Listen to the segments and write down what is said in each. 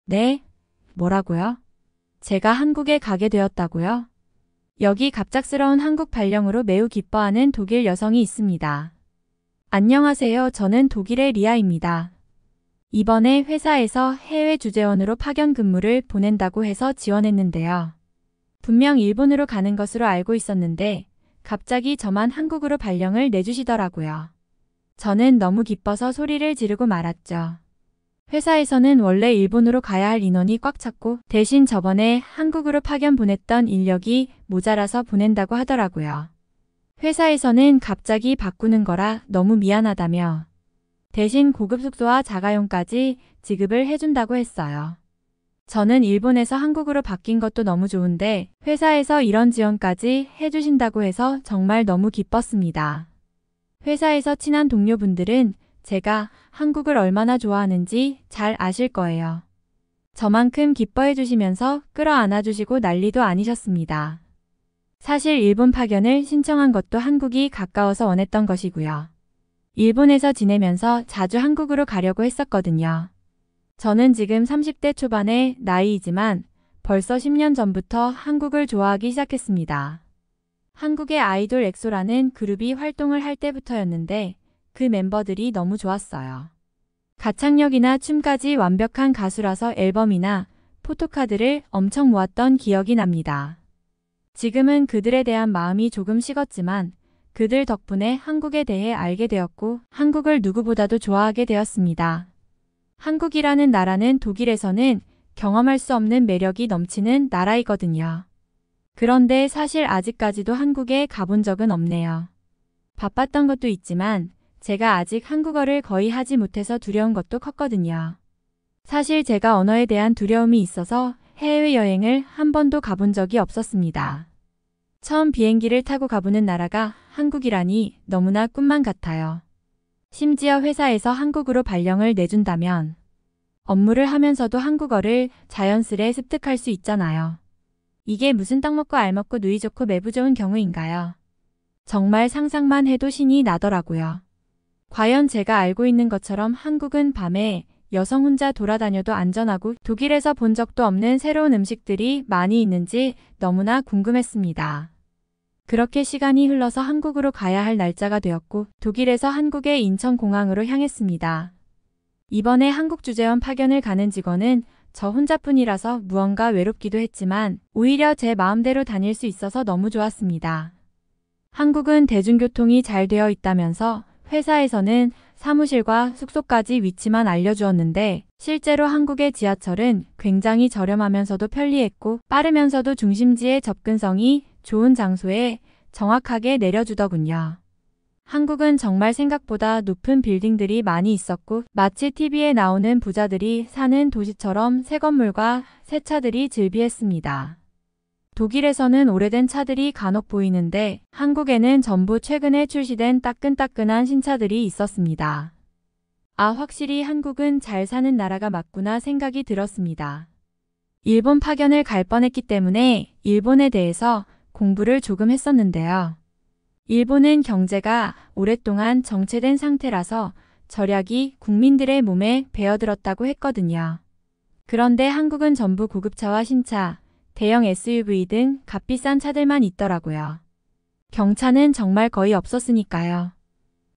네? 뭐라고요? 제가 한국에 가게 되었다고요? 여기 갑작스러운 한국 발령으로 매우 기뻐하는 독일 여성이 있습니다. 안녕하세요. 저는 독일의 리아입니다. 이번에 회사에서 해외 주재원으로 파견 근무를 보낸다고 해서 지원했는데요. 분명 일본으로 가는 것으로 알고 있었는데 갑자기 저만 한국으로 발령을 내주시더라고요. 저는 너무 기뻐서 소리를 지르고 말았죠. 회사에서는 원래 일본으로 가야 할 인원이 꽉 찼고 대신 저번에 한국으로 파견 보냈던 인력이 모자라서 보낸다고 하더라고요. 회사에서는 갑자기 바꾸는 거라 너무 미안하다며 대신 고급 숙소와 자가용까지 지급을 해준다고 했어요. 저는 일본에서 한국으로 바뀐 것도 너무 좋은데 회사에서 이런 지원까지 해주신다고 해서 정말 너무 기뻤습니다. 회사에서 친한 동료분들은 제가 한국을 얼마나 좋아하는지 잘 아실 거예요. 저만큼 기뻐해 주시면서 끌어안아 주시고 난리도 아니셨습니다. 사실 일본 파견을 신청한 것도 한국이 가까워서 원했던 것이고요. 일본에서 지내면서 자주 한국으로 가려고 했었거든요. 저는 지금 30대 초반의 나이이지만 벌써 10년 전부터 한국을 좋아하기 시작했습니다. 한국의 아이돌 엑소라는 그룹이 활동을 할 때부터였는데 그 멤버들이 너무 좋았어요. 가창력이나 춤까지 완벽한 가수라서 앨범이나 포토카드를 엄청 모았던 기억이 납니다. 지금은 그들에 대한 마음이 조금 식었지만 그들 덕분에 한국에 대해 알게 되었고 한국을 누구보다도 좋아하게 되었습니다. 한국이라는 나라는 독일에서는 경험할 수 없는 매력이 넘치는 나라이거든요. 그런데 사실 아직까지도 한국에 가본 적은 없네요. 바빴던 것도 있지만 제가 아직 한국어를 거의 하지 못해서 두려운 것도 컸거든요. 사실 제가 언어에 대한 두려움이 있어서 해외여행을 한 번도 가본 적이 없었습니다. 처음 비행기를 타고 가보는 나라가 한국이라니 너무나 꿈만 같아요. 심지어 회사에서 한국으로 발령을 내준다면 업무를 하면서도 한국어를 자연스레 습득할 수 있잖아요. 이게 무슨 떡 먹고 알 먹고 누이 좋고 매부 좋은 경우인가요? 정말 상상만 해도 신이 나더라고요. 과연 제가 알고 있는 것처럼 한국은 밤에 여성 혼자 돌아다녀도 안전하고 독일에서 본 적도 없는 새로운 음식들이 많이 있는지 너무나 궁금했습니다. 그렇게 시간이 흘러서 한국으로 가야 할 날짜가 되었고 독일에서 한국의 인천공항으로 향했습니다. 이번에 한국 주재원 파견을 가는 직원은 저 혼자뿐이라서 무언가 외롭기도 했지만 오히려 제 마음대로 다닐 수 있어서 너무 좋았습니다. 한국은 대중교통이 잘 되어 있다면서 회사에서는 사무실과 숙소까지 위치만 알려주었는데 실제로 한국의 지하철은 굉장히 저렴하면서도 편리했고 빠르면서도 중심지의 접근성이 좋은 장소에 정확하게 내려주더군요. 한국은 정말 생각보다 높은 빌딩들이 많이 있었고 마치 TV에 나오는 부자들이 사는 도시처럼 새 건물과 새 차들이 즐비했습니다. 독일에서는 오래된 차들이 간혹 보이는데 한국에는 전부 최근에 출시된 따끈따끈한 신차들이 있었습니다. 아, 확실히 한국은 잘 사는 나라가 맞구나 생각이 들었습니다. 일본 파견을 갈 뻔했기 때문에 일본에 대해서 공부를 조금 했었는데요. 일본은 경제가 오랫동안 정체된 상태라서 절약이 국민들의 몸에 배어들었다고 했거든요. 그런데 한국은 전부 고급차와 신차, 대형 SUV 등 값비싼 차들만 있더라고요. 경차는 정말 거의 없었으니까요.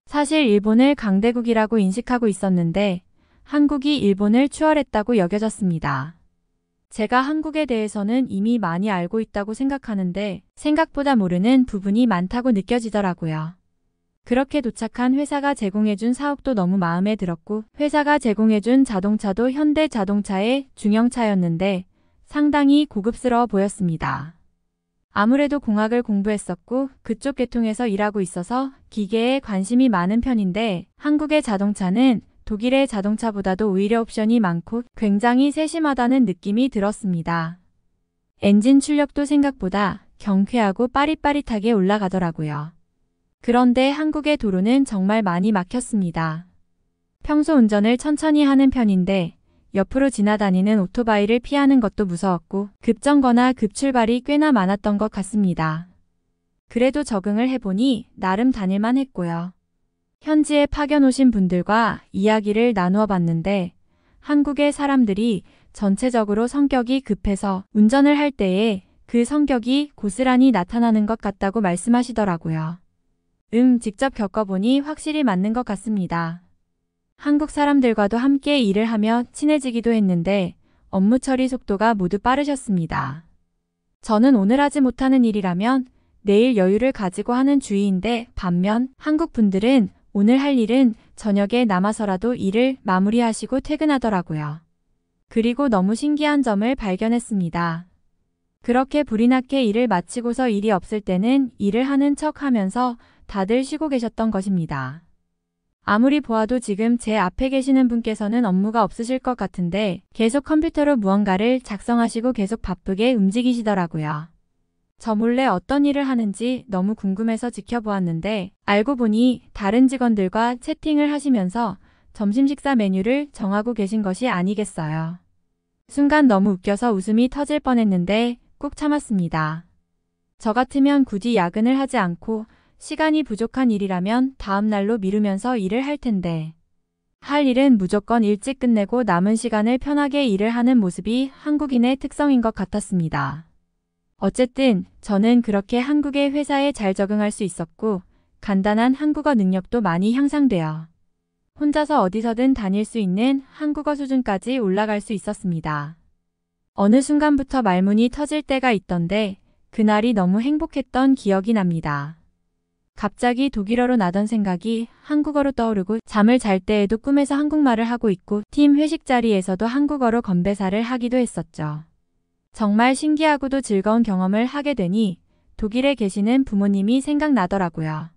사실 일본을 강대국이라고 인식하고 있었는데 한국이 일본을 추월했다고 여겨졌습니다. 제가 한국에 대해서는 이미 많이 알고 있다고 생각하는데 생각보다 모르는 부분이 많다고 느껴지더라고요. 그렇게 도착한 회사가 제공해준 사옥도 너무 마음에 들었고 회사가 제공해준 자동차도 현대 자동차의 중형차였는데 상당히 고급스러워 보였습니다. 아무래도 공학을 공부했었고 그쪽 계통에서 일하고 있어서 기계에 관심이 많은 편인데 한국의 자동차는 독일의 자동차보다도 오히려 옵션이 많고 굉장히 세심하다는 느낌이 들었습니다. 엔진 출력도 생각보다 경쾌하고 빠릿빠릿하게 올라가더라고요. 그런데 한국의 도로는 정말 많이 막혔습니다. 평소 운전을 천천히 하는 편인데 옆으로 지나다니는 오토바이를 피하는 것도 무서웠고 급정거나 급출발이 꽤나 많았던 것 같습니다. 그래도 적응을 해보니 나름 다닐만 했고요. 현지에 파견 오신 분들과 이야기를 나누어 봤는데 한국의 사람들이 전체적으로 성격이 급해서 운전을 할 때에 그 성격이 고스란히 나타나는 것 같다고 말씀하시더라고요. 직접 겪어보니 확실히 맞는 것 같습니다. 한국 사람들과도 함께 일을 하며 친해지기도 했는데 업무 처리 속도가 모두 빠르셨습니다. 저는 오늘 하지 못하는 일이라면 내일 여유를 가지고 하는 주의인데 반면 한국 분들은 오늘 할 일은 저녁에 남아서라도 일을 마무리하시고 퇴근하더라고요. 그리고 너무 신기한 점을 발견했습니다. 그렇게 불이 나게 일을 마치고서 일이 없을 때는 일을 하는 척 하면서 다들 쉬고 계셨던 것입니다. 아무리 보아도 지금 제 앞에 계시는 분께서는 업무가 없으실 것 같은데 계속 컴퓨터로 무언가를 작성하시고 계속 바쁘게 움직이시더라고요. 저 몰래 어떤 일을 하는지 너무 궁금해서 지켜보았는데 알고 보니 다른 직원들과 채팅을 하시면서 점심 식사 메뉴를 정하고 계신 것이 아니겠어요. 순간 너무 웃겨서 웃음이 터질 뻔했는데 꾹 참았습니다. 저 같으면 굳이 야근을 하지 않고 시간이 부족한 일이라면 다음 날로 미루면서 일을 할 텐데 할 일은 무조건 일찍 끝내고 남은 시간을 편하게 일을 하는 모습이 한국인의 특성인 것 같았습니다. 어쨌든 저는 그렇게 한국의 회사에 잘 적응할 수 있었고 간단한 한국어 능력도 많이 향상되어 혼자서 어디서든 다닐 수 있는 한국어 수준까지 올라갈 수 있었습니다. 어느 순간부터 말문이 터질 때가 있던데 그날이 너무 행복했던 기억이 납니다. 갑자기 독일어로 나던 생각이 한국어로 떠오르고 잠을 잘 때에도 꿈에서 한국말을 하고 있고 팀 회식 자리에서도 한국어로 건배사를 하기도 했었죠. 정말 신기하고도 즐거운 경험을 하게 되니 독일에 계시는 부모님이 생각나더라고요.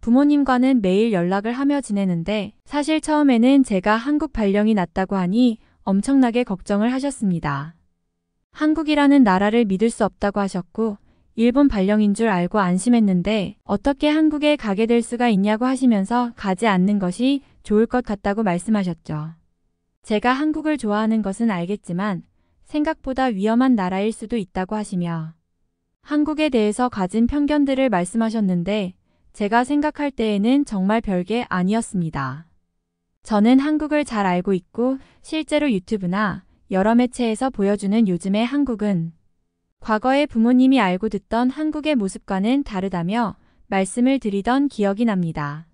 부모님과는 매일 연락을 하며 지내는데 사실 처음에는 제가 한국 발령이 났다고 하니 엄청나게 걱정을 하셨습니다. 한국이라는 나라를 믿을 수 없다고 하셨고 일본 발령인 줄 알고 안심했는데 어떻게 한국에 가게 될 수가 있냐고 하시면서 가지 않는 것이 좋을 것 같다고 말씀하셨죠. 제가 한국을 좋아하는 것은 알겠지만 생각보다 위험한 나라일 수도 있다고 하시며 한국에 대해서 가진 편견들을 말씀하셨는데 제가 생각할 때에는 정말 별게 아니었습니다. 저는 한국을 잘 알고 있고 실제로 유튜브나 여러 매체에서 보여주는 요즘의 한국은 과거에 부모님이 알고 듣던 한국의 모습과는 다르다며 말씀을 드리던 기억이 납니다.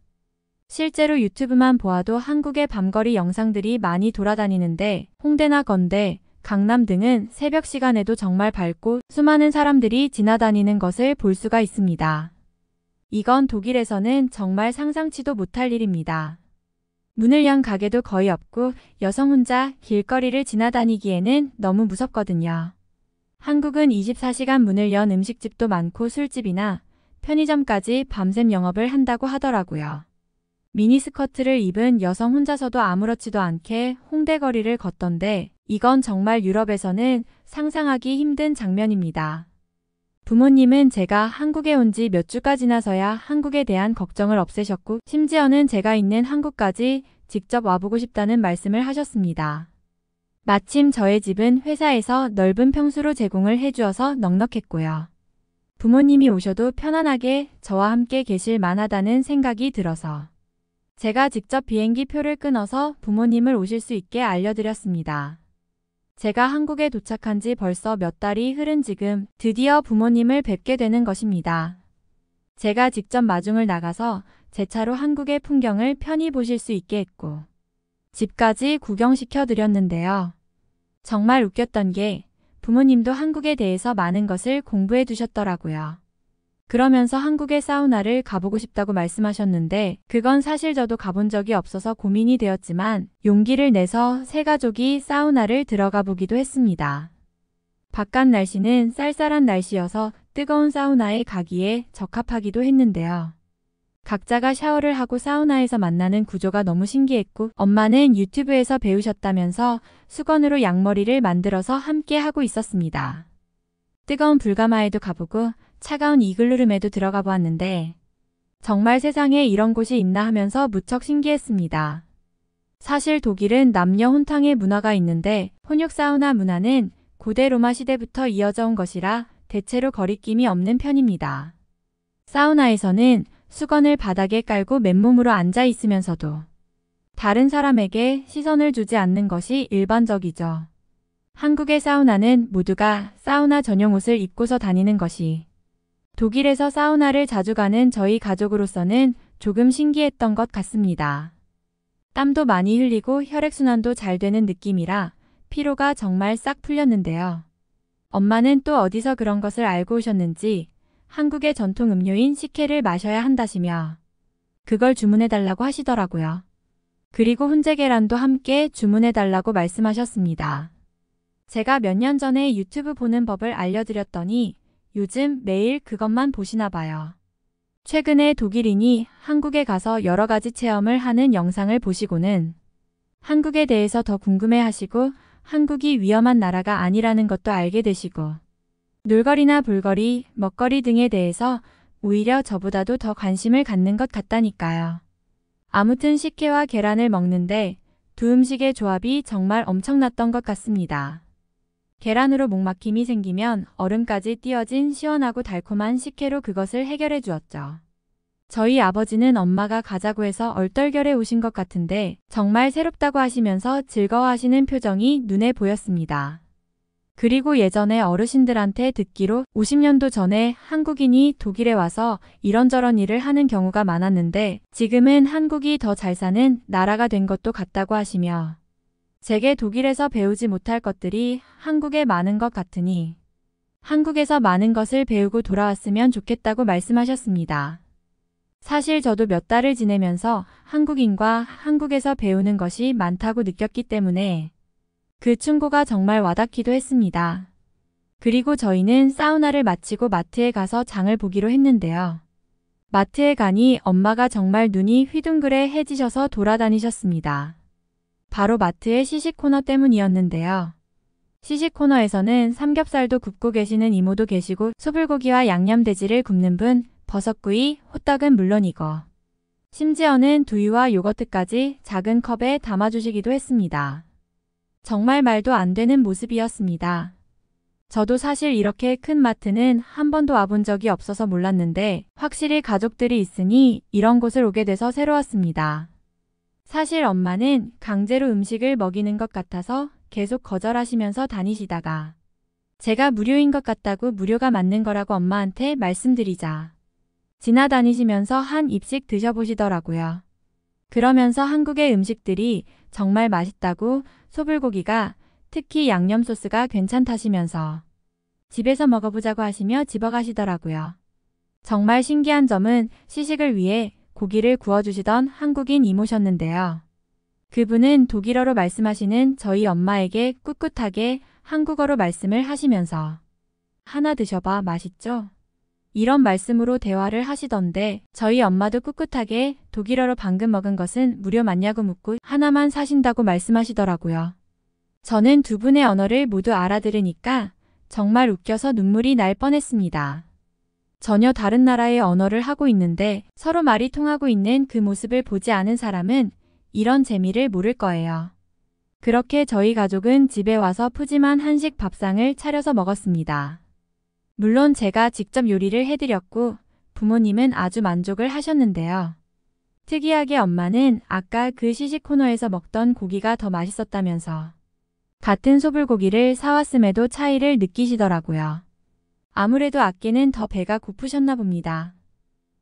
실제로 유튜브만 보아도 한국의 밤거리 영상들이 많이 돌아다니는데 홍대나 건대, 강남 등은 새벽 시간에도 정말 밝고 수많은 사람들이 지나다니는 것을 볼 수가 있습니다. 이건 독일에서는 정말 상상치도 못할 일입니다. 문을 연 가게도 거의 없고 여성 혼자 길거리를 지나다니기에는 너무 무섭거든요. 한국은 24시간 문을 연 음식집도 많고 술집이나 편의점까지 밤샘 영업을 한다고 하더라고요. 미니스커트를 입은 여성 혼자서도 아무렇지도 않게 홍대 거리를 걷던데 이건 정말 유럽에서는 상상하기 힘든 장면입니다. 부모님은 제가 한국에 온 지 몇 주가 지나서야 한국에 대한 걱정을 없애셨고 심지어는 제가 있는 한국까지 직접 와보고 싶다는 말씀을 하셨습니다. 마침 저의 집은 회사에서 넓은 평수로 제공을 해주어서 넉넉했고요. 부모님이 오셔도 편안하게 저와 함께 계실 만하다는 생각이 들어서 제가 직접 비행기 표를 끊어서 부모님을 오실 수 있게 알려드렸습니다. 제가 한국에 도착한 지 벌써 몇 달이 흐른 지금 드디어 부모님을 뵙게 되는 것입니다. 제가 직접 마중을 나가서 제 차로 한국의 풍경을 편히 보실 수 있게 했고 집까지 구경시켜 드렸는데요. 정말 웃겼던 게 부모님도 한국에 대해서 많은 것을 공부해 두셨더라고요. 그러면서 한국의 사우나를 가보고 싶다고 말씀하셨는데 그건 사실 저도 가본 적이 없어서 고민이 되었지만 용기를 내서 새 가족이 사우나를 들어가 보기도 했습니다. 바깥 날씨는 쌀쌀한 날씨여서 뜨거운 사우나에 가기에 적합하기도 했는데요. 각자가 샤워를 하고 사우나에서 만나는 구조가 너무 신기했고 엄마는 유튜브에서 배우셨다면서 수건으로 양머리를 만들어서 함께 하고 있었습니다. 뜨거운 불가마에도 가보고 차가운 이글루룸에도 들어가 보았는데 정말 세상에 이런 곳이 있나 하면서 무척 신기했습니다. 사실 독일은 남녀 혼탕의 문화가 있는데 혼욕 사우나 문화는 고대 로마 시대부터 이어져 온 것이라 대체로 거리낌이 없는 편입니다. 사우나에서는 수건을 바닥에 깔고 맨몸으로 앉아 있으면서도 다른 사람에게 시선을 주지 않는 것이 일반적이죠. 한국의 사우나는 모두가 사우나 전용 옷을 입고서 다니는 것이 독일에서 사우나를 자주 가는 저희 가족으로서는 조금 신기했던 것 같습니다. 땀도 많이 흘리고 혈액순환도 잘 되는 느낌이라 피로가 정말 싹 풀렸는데요. 엄마는 또 어디서 그런 것을 알고 오셨는지 한국의 전통 음료인 식혜를 마셔야 한다시며 그걸 주문해달라고 하시더라고요. 그리고 훈제 계란도 함께 주문해달라고 말씀하셨습니다. 제가 몇 년 전에 유튜브 보는 법을 알려드렸더니 요즘 매일 그것만 보시나 봐요. 최근에 독일인이 한국에 가서 여러 가지 체험을 하는 영상을 보시고는 한국에 대해서 더 궁금해 하시고 한국이 위험한 나라가 아니라는 것도 알게 되시고 놀거리나 볼거리, 먹거리 등에 대해서 오히려 저보다도 더 관심을 갖는 것 같다니까요. 아무튼 식혜와 계란을 먹는데 두 음식의 조합이 정말 엄청났던 것 같습니다. 계란으로 목막힘이 생기면 얼음까지 띄어진 시원하고 달콤한 식혜로 그것을 해결해 주었죠. 저희 아버지는 엄마가 가자고 해서 얼떨결에 오신 것 같은데 정말 새롭다고 하시면서 즐거워하시는 표정이 눈에 보였습니다. 그리고 예전에 어르신들한테 듣기로 50년도 전에 한국인이 독일에 와서 이런저런 일을 하는 경우가 많았는데 지금은 한국이 더 잘 사는 나라가 된 것도 같다고 하시며 제게 독일에서 배우지 못할 것들이 한국에 많은 것 같으니 한국에서 많은 것을 배우고 돌아왔으면 좋겠다고 말씀하셨습니다. 사실 저도 몇 달을 지내면서 한국인과 한국에서 배우는 것이 많다고 느꼈기 때문에 그 충고가 정말 와닿기도 했습니다. 그리고 저희는 사우나를 마치고 마트에 가서 장을 보기로 했는데요. 마트에 가니 엄마가 정말 눈이 휘둥그레해지셔서 돌아다니셨습니다. 바로 마트의 시식 코너 때문이었는데요. 시식 코너에서는 삼겹살도 굽고 계시는 이모도 계시고 소불고기와 양념돼지를 굽는 분, 버섯구이, 호떡은 물론이고 심지어는 두유와 요거트까지 작은 컵에 담아주시기도 했습니다. 정말 말도 안 되는 모습이었습니다. 저도 사실 이렇게 큰 마트는 한 번도 와본 적이 없어서 몰랐는데 확실히 가족들이 있으니 이런 곳을 오게 돼서 새로웠습니다. 사실 엄마는 강제로 음식을 먹이는 것 같아서 계속 거절하시면서 다니시다가 제가 무료인 것 같다고 무료가 맞는 거라고 엄마한테 말씀드리자 지나다니시면서 한 입씩 드셔보시더라고요. 그러면서 한국의 음식들이 정말 맛있다고 소불고기가 특히 양념 소스가 괜찮다시면서 집에서 먹어보자고 하시며 집어가시더라고요. 정말 신기한 점은 시식을 위해 고기를 구워주시던 한국인 이모셨는데요. 그분은 독일어로 말씀하시는 저희 엄마에게 꿋꿋하게 한국어로 말씀을 하시면서 하나 드셔봐 맛있죠? 이런 말씀으로 대화를 하시던데 저희 엄마도 꿋꿋하게 독일어로 방금 먹은 것은 무료 맞냐고 묻고 하나만 사신다고 말씀하시더라고요. 저는 두 분의 언어를 모두 알아들으니까 정말 웃겨서 눈물이 날 뻔했습니다. 전혀 다른 나라의 언어를 하고 있는데 서로 말이 통하고 있는 그 모습을 보지 않은 사람은 이런 재미를 모를 거예요. 그렇게 저희 가족은 집에 와서 푸짐한 한식 밥상을 차려서 먹었습니다. 물론 제가 직접 요리를 해드렸고 부모님은 아주 만족을 하셨는데요. 특이하게 엄마는 아까 그 시식 코너에서 먹던 고기가 더 맛있었다면서 같은 소불고기를 사왔음에도 차이를 느끼시더라고요. 아무래도 아끼는 더 배가 고프셨나 봅니다.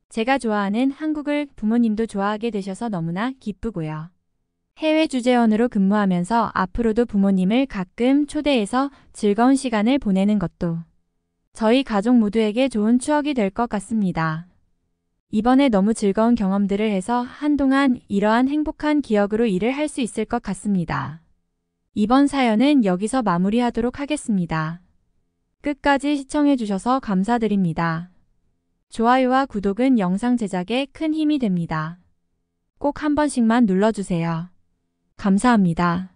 제가 좋아하는 한국을 부모님도 좋아하게 되셔서 너무나 기쁘고요. 해외 주재원으로 근무하면서 앞으로도 부모님을 가끔 초대해서 즐거운 시간을 보내는 것도 저희 가족 모두에게 좋은 추억이 될 것 같습니다. 이번에 너무 즐거운 경험들을 해서 한동안 이러한 행복한 기억으로 일을 할 수 있을 것 같습니다. 이번 사연은 여기서 마무리하도록 하겠습니다. 끝까지 시청해주셔서 감사드립니다. 좋아요와 구독은 영상 제작에 큰 힘이 됩니다. 꼭 한 번씩만 눌러주세요. 감사합니다.